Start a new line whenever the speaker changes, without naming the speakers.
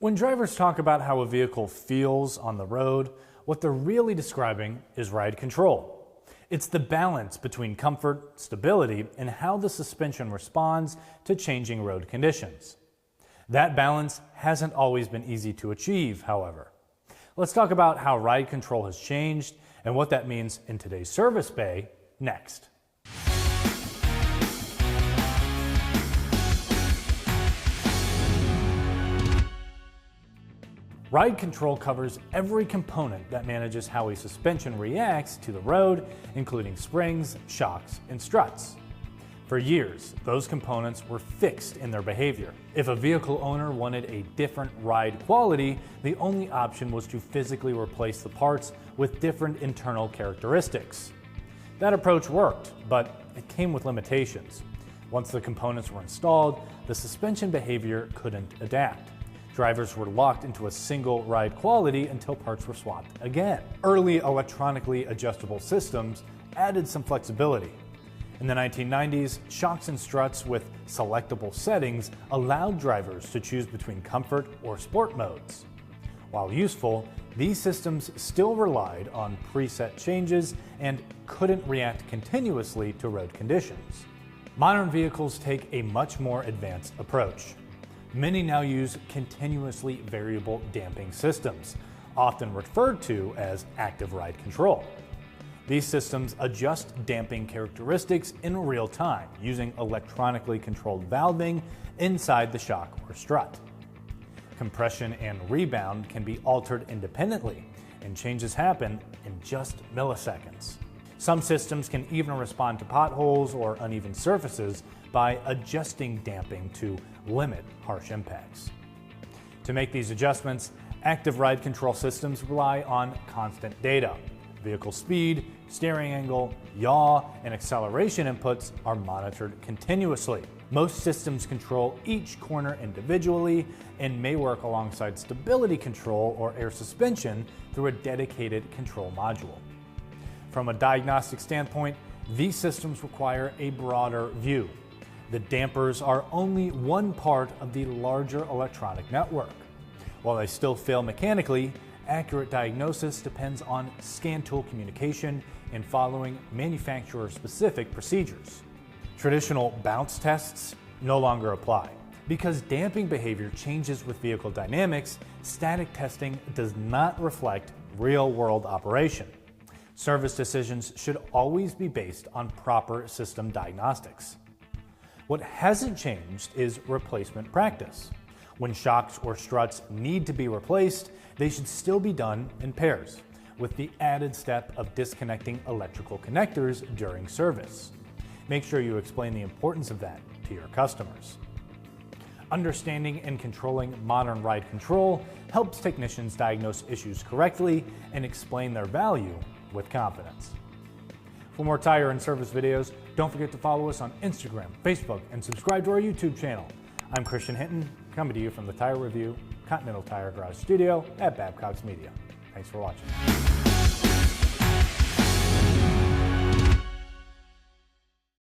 When drivers talk about how a vehicle feels on the road, what they're really describing is ride control. It's the balance between comfort, stability, and how the suspension responds to changing road conditions. That balance hasn't always been easy to achieve, however. Let's talk about how ride control has changed and what that means in today's service bay next. Ride control covers every component that manages how a suspension reacts to the road, including springs, shocks, and struts. For years, those components were fixed in their behavior. If a vehicle owner wanted a different ride quality, the only option was to physically replace the parts with different internal characteristics. That approach worked, but it came with limitations. Once the components were installed, the suspension behavior couldn't adapt. Drivers were locked into a single ride quality until parts were swapped again. Early electronically adjustable systems added some flexibility. In the 1990s, shocks and struts with selectable settings allowed drivers to choose between comfort or sport modes. While useful, these systems still relied on preset changes and couldn't react continuously to road conditions. Modern vehicles take a much more advanced approach. Many now use continuously variable damping systems, often referred to as active ride control. These systems adjust damping characteristics in real time using electronically controlled valving inside the shock or strut. Compression and rebound can be altered independently, and changes happen in just milliseconds. Some systems can even respond to potholes or uneven surfaces by adjusting damping to limit harsh impacts. To make these adjustments, active ride control systems rely on constant data. Vehicle speed, steering angle, yaw, and acceleration inputs are monitored continuously. Most systems control each corner individually and may work alongside stability control or air suspension through a dedicated control module. From a diagnostic standpoint, these systems require a broader view. The dampers are only one part of the larger electronic network. While they still fail mechanically, accurate diagnosis depends on scan tool communication and following manufacturer-specific procedures. Traditional bounce tests no longer apply. Because damping behavior changes with vehicle dynamics, static testing does not reflect real-world operation. Service decisions should always be based on proper system diagnostics. What hasn't changed is replacement practice. When shocks or struts need to be replaced, they should still be done in pairs, with the added step of disconnecting electrical connectors during service. Make sure you explain the importance of that to your customers. Understanding and controlling modern ride control helps technicians diagnose issues correctly and explain their value with confidence. For more tire and service videos, don't forget to follow us on Instagram, Facebook, and subscribe to our YouTube channel. I'm Christian Hinton, coming to you from the Tire Review Continental Tire Garage Studio at Babcox Media. Thanks for watching.